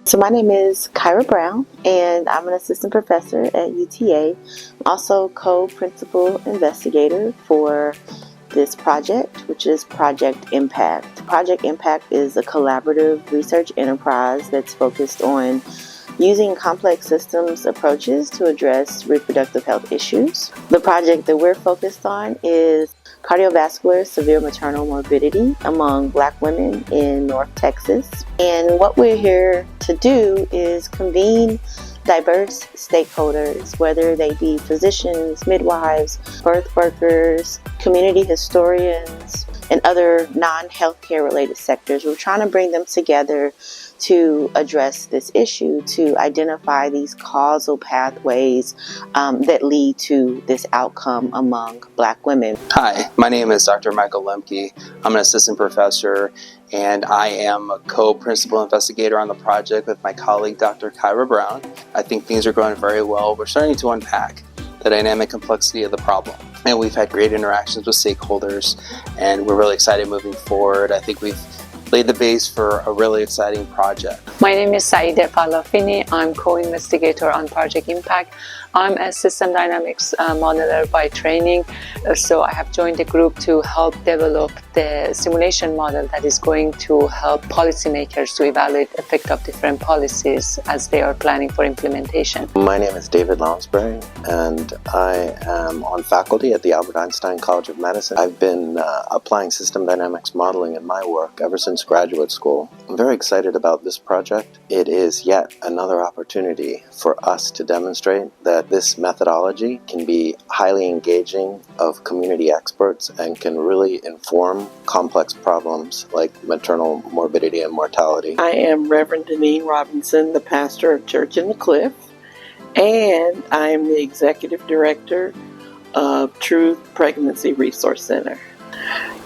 So my name is Kyra Brown, and I'm an assistant professor at UTA. I'm also co-principal investigator for this project, which is Project Impact. Project Impact is a collaborative research enterprise that's focused on using complex systems approaches to address reproductive health issues. The project that we're focused on is cardiovascular severe maternal morbidity among Black women in North Texas. And what we're here to do is convene diverse stakeholders, whether they be physicians, midwives, birth workers, community historians, and other non-healthcare related sectors. We're trying to bring them together to address this issue, to identify these causal pathways that lead to this outcome among Black women. Hi, my name is Dr. Michael Lemke. I'm an assistant professor, and I am a co-principal investigator on the project with my colleague, Dr. Kyra Brown. I think things are going very well. We're starting to unpack the dynamic complexity of the problem. And we've had great interactions with stakeholders, and we're really excited moving forward. I think we've laid the base for a really exciting project. My name is Saida Falafini. I'm co-investigator on Project Impact. I'm a system dynamics modeler by training, so I have joined the group to help develop the simulation model that is going to help policymakers to evaluate the effect of different policies as they are planning for implementation. My name is David Lounsbury, and I am on faculty at the Albert Einstein College of Medicine. I've been applying system dynamics modeling in my work ever since graduate school. I'm very excited about this project. It is yet another opportunity for us to demonstrate that this methodology can be highly engaging of community experts and can really inform complex problems like maternal morbidity and mortality. I am Reverend Deneen Robinson, the pastor of Church in the Cliff, and I am the executive director of Truth Pregnancy Resource Center.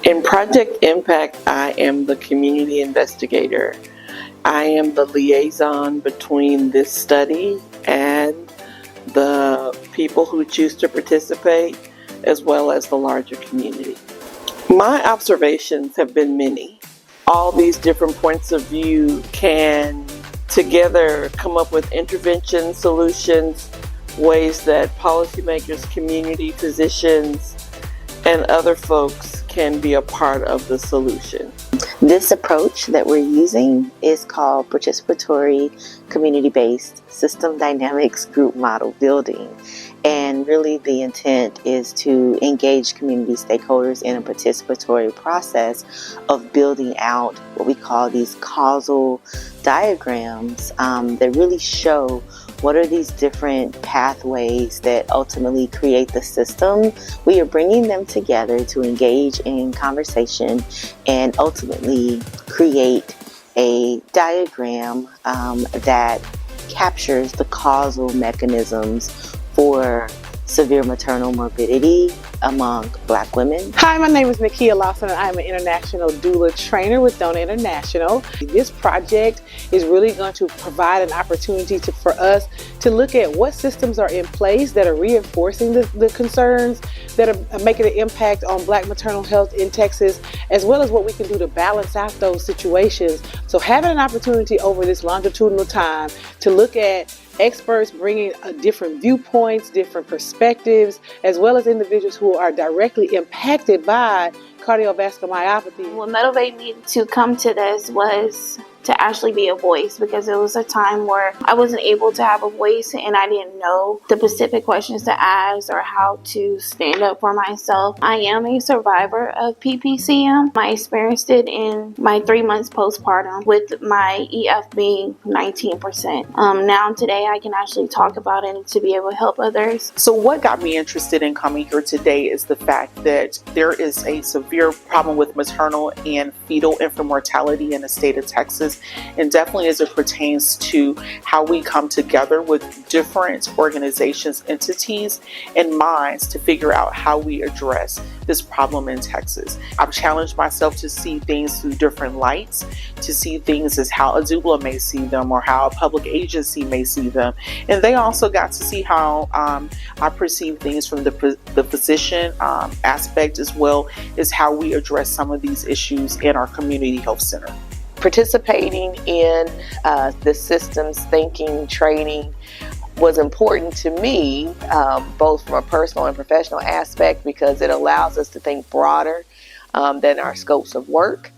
In Project Impact, I am the community investigator. I am the liaison between this study and the people who choose to participate, as well as the larger community. My observations have been many. All these different points of view can together come up with intervention solutions, ways that policymakers, community physicians, and other folks can be a part of the solution. This approach that we're using is called participatory community-based system dynamics group model building. And really the intent is to engage community stakeholders in a participatory process of building out what we call these causal diagrams that really show what are these different pathways that ultimately create the system. We are bringing them together to engage in conversation and ultimately create a diagram that captures the causal mechanisms for severe maternal morbidity among Black women. Hi, my name is Nakia Lawson, and I'm an international doula trainer with Dona International. This project is really going to provide an opportunity for us to look at what systems are in place that are reinforcing the concerns that are making an impact on Black maternal health in Texas, as well as what we can do to balance out those situations. So having an opportunity over this longitudinal time to look at experts bringing different viewpoints, different perspectives, as well as individuals who are directly impacted by cardiovascular myopathy. What motivated me to come to this was to actually be a voice, because it was a time where I wasn't able to have a voice and I didn't know the specific questions to ask or how to stand up for myself. I am a survivor of PPCM. I experienced it in my 3 months postpartum with my EF being 19%. Now today I can actually talk about it to be able to help others. So what got me interested in coming here today is the fact that there is a severe problem with maternal and fetal infant mortality in the state of Texas. And definitely as it pertains to how we come together with different organizations, entities, and minds to figure out how we address this problem in Texas. I've challenged myself to see things through different lights, to see things as how a doula may see them or how a public agency may see them. And they also got to see how I perceive things from the physician aspect, as well as how we address some of these issues in our community health center. Participating in the systems thinking training was important to me, both from a personal and professional aspect, because it allows us to think broader than our scopes of work,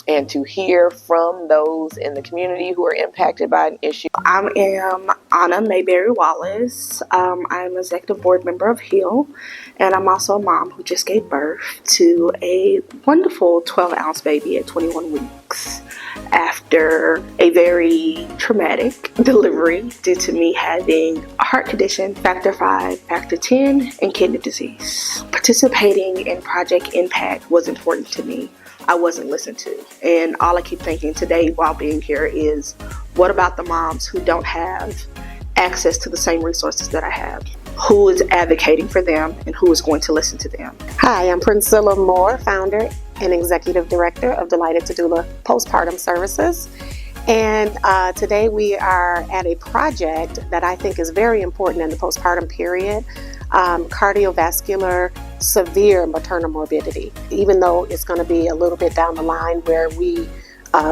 and to hear from those in the community who are impacted by an issue. I am Anna Mayberry Wallace. I'm executive board member of HEAL, and I'm also a mom who just gave birth to a wonderful 12-ounce baby at 21 weeks after a very traumatic delivery due to me having a heart condition, factor 5, factor 10, and kidney disease. Participating in Project Impact was important to me. I wasn't listened to. And all I keep thinking today while being here is, what about the moms who don't have access to the same resources that I have? Who is advocating for them and who is going to listen to them? Hi, I'm Priscilla Moore, founder and executive director of Delighted to Doula Postpartum Services. And today we are at a project that I think is very important in the postpartum period, cardiovascular severe maternal morbidity. Even though it's going to be a little bit down the line where we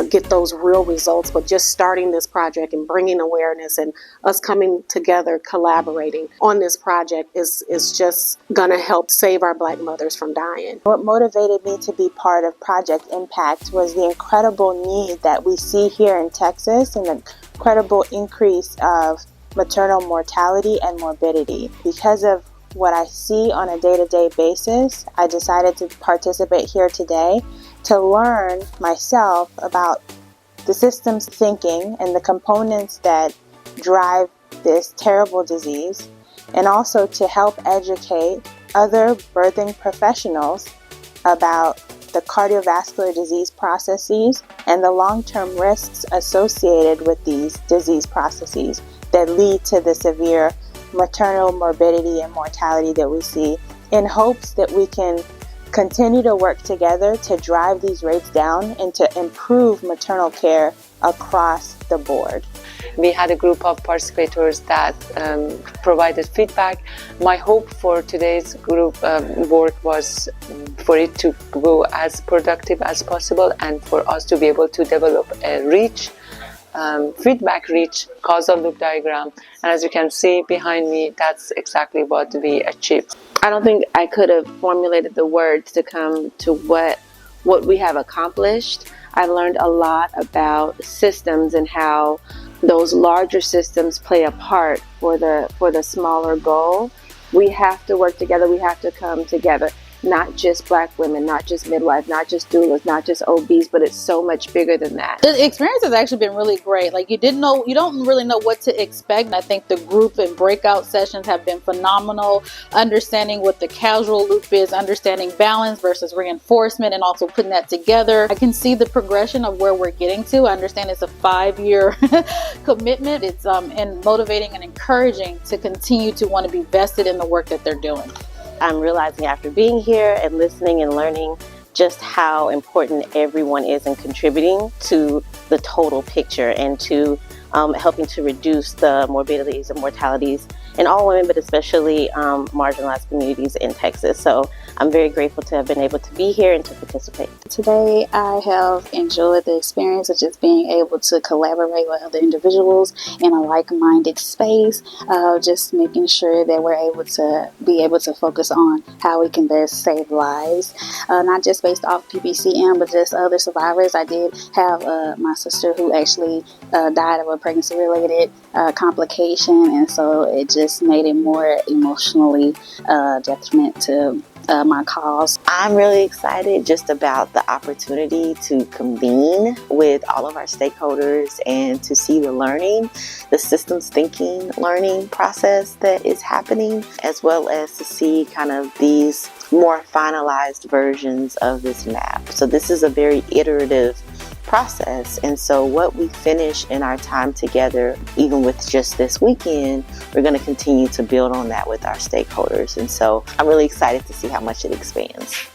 get those real results, but just starting this project and bringing awareness and us coming together, collaborating on this project is just going to help save our Black mothers from dying. What motivated me to be part of Project Impact was the incredible need that we see here in Texas and the incredible increase of maternal mortality and morbidity. Because of what I see on a day-to-day basis, I decided to participate here today to learn myself about the systems thinking and the components that drive this terrible disease, and also to help educate other birthing professionals about the cardiovascular disease processes and the long-term risks associated with these disease processes that lead to the severe maternal morbidity and mortality that we see, in hopes that we can continue to work together to drive these rates down and to improve maternal care across the board. We had a group of participators that provided feedback. My hope for today's group work was for it to go as productive as possible and for us to be able to develop a rich feedback-rich causal loop diagram. And as you can see behind me, that's exactly what we achieved. I don't think I could have formulated the words to come to what we have accomplished. I've learned a lot about systems and how those larger systems play a part for the smaller goal. We have to work together. We have to come together. Not just Black women, not just midwives, not just doulas, not just OBs, but it's so much bigger than that. The experience has actually been really great. Like, you don't really know what to expect. I think the group and breakout sessions have been phenomenal. Understanding what the causal loop is, understanding balance versus reinforcement, and also putting that together. I can see the progression of where we're getting to. I understand it's a 5-year commitment. It's and motivating and encouraging to continue to want to be vested in the work that they're doing. I'm realizing after being here and listening and learning just how important everyone is in contributing to the total picture and to helping to reduce the morbidities and mortalities in all women, but especially marginalized communities in Texas. So I'm very grateful to have been able to be here and to participate. Today I have enjoyed the experience of just being able to collaborate with other individuals in a like-minded space, just making sure that we're able to focus on how we can best save lives, not just based off PPCM, but just other survivors. I did have my sister who actually died of a pregnancy-related complication, and so it just made it more emotionally detriment to my cause. I'm really excited just about the opportunity to convene with all of our stakeholders and to see the systems thinking learning process that is happening, as well as to see kind of these more finalized versions of this map. So this is a very iterative process, and so what we finish in our time together, even with just this weekend, we're going to continue to build on that with our stakeholders, and so I'm really excited to see how much it expands.